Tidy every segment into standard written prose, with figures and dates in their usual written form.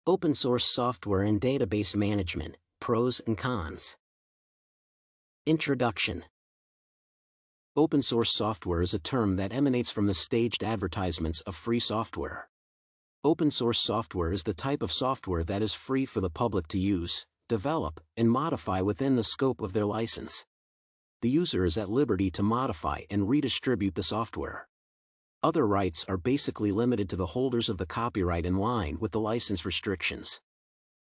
Open source software and database management, pros and cons. Introduction. Open source software is a term that emanates from the staged advertisements of free software. Open source software is the type of software that is free for the public to use, develop, and modify within the scope of their license. The user is at liberty to modify and redistribute the software. Other rights are basically limited to the holders of the copyright in line with the license restrictions.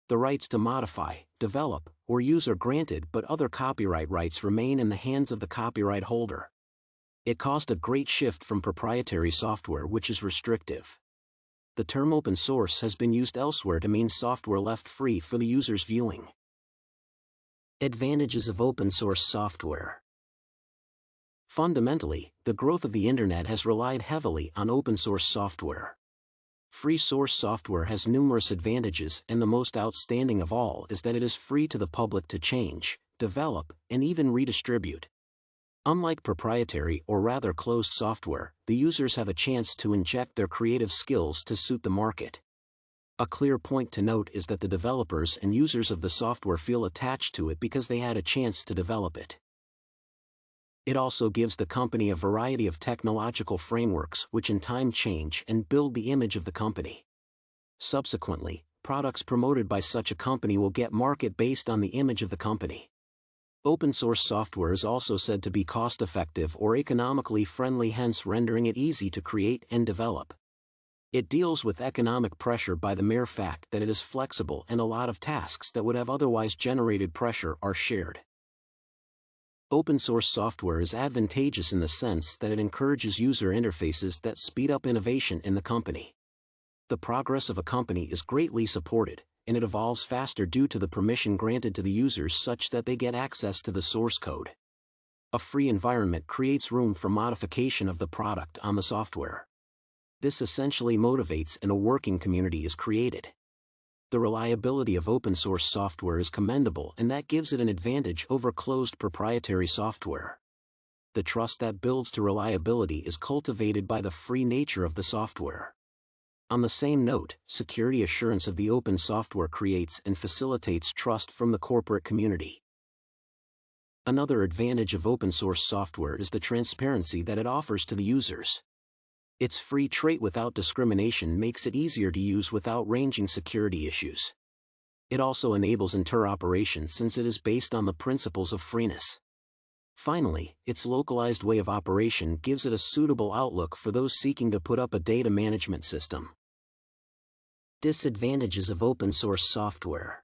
The rights to modify, develop, or use are granted, but other copyright rights remain in the hands of the copyright holder. It caused a great shift from proprietary software, which is restrictive. The term open source has been used elsewhere to mean software left free for the user's viewing. Advantages of open source software. Fundamentally, the growth of the Internet has relied heavily on open source software. Free source software has numerous advantages, and the most outstanding of all is that it is free to the public to change, develop, and even redistribute. Unlike proprietary or rather closed software, the users have a chance to inject their creative skills to suit the market. A clear point to note is that the developers and users of the software feel attached to it because they had a chance to develop it. It also gives the company a variety of technological frameworks which in time change and build the image of the company. Subsequently, products promoted by such a company will get market based on the image of the company. Open source software is also said to be cost-effective or economically friendly, hence rendering it easy to create and develop. It deals with economic pressure by the mere fact that it is flexible, and a lot of tasks that would have otherwise generated pressure are shared. Open source software is advantageous in the sense that it encourages user interfaces that speed up innovation in the company. The progress of a company is greatly supported, and it evolves faster due to the permission granted to the users such that they get access to the source code. A free environment creates room for modification of the product on the software. This essentially motivates, and a working community is created. The reliability of open source software is commendable, and that gives it an advantage over closed proprietary software. The trust that builds to reliability is cultivated by the free nature of the software. On the same note, security assurance of the open software creates and facilitates trust from the corporate community. Another advantage of open source software is the transparency that it offers to the users. Its free trait without discrimination makes it easier to use without ranging security issues. It also enables interoperation since it is based on the principles of freeness. Finally, its localized way of operation gives it a suitable outlook for those seeking to put up a data management system. Disadvantages of open source software.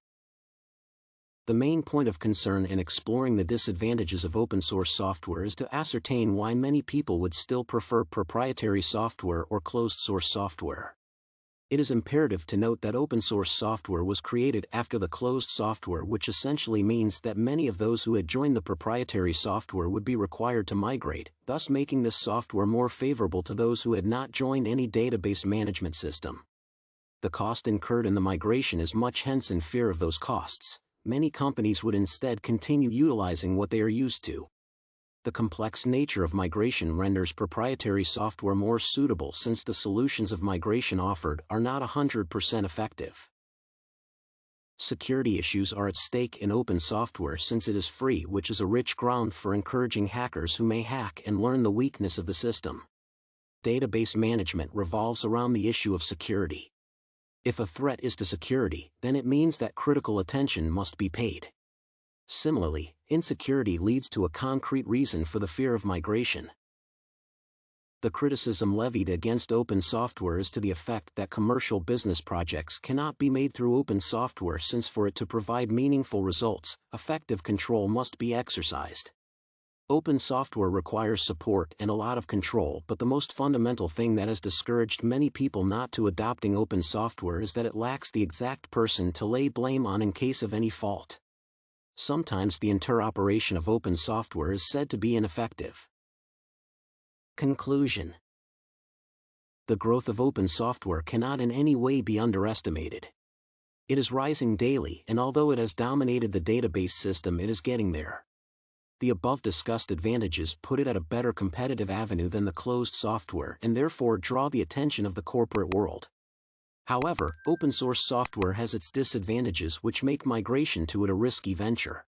The main point of concern in exploring the disadvantages of open source software is to ascertain why many people would still prefer proprietary software or closed source software. It is imperative to note that open source software was created after the closed software, which essentially means that many of those who had joined the proprietary software would be required to migrate, thus making this software more favorable to those who had not joined any database management system. The cost incurred in the migration is much, hence in fear of those costs, many companies would instead continue utilizing what they are used to. The complex nature of migration renders proprietary software more suitable since the solutions of migration offered are not 100% effective. Security issues are at stake in open software since it is free, which is a rich ground for encouraging hackers who may hack and learn the weakness of the system. Database management revolves around the issue of security. If a threat is to security, then it means that critical attention must be paid. Similarly, insecurity leads to a concrete reason for the fear of migration. The criticism levied against open software is to the effect that commercial business projects cannot be made through open software since for it to provide meaningful results, effective control must be exercised. Open software requires support and a lot of control, but the most fundamental thing that has discouraged many people not to adopting open software is that it lacks the exact person to lay blame on in case of any fault. Sometimes the interoperation of open software is said to be ineffective. Conclusion. The growth of open software cannot in any way be underestimated. It is rising daily, and although it has dominated the database system, it is getting there. The above discussed advantages put it at a better competitive avenue than the closed software and therefore draw the attention of the corporate world. However, open source software has its disadvantages which make migration to it a risky venture.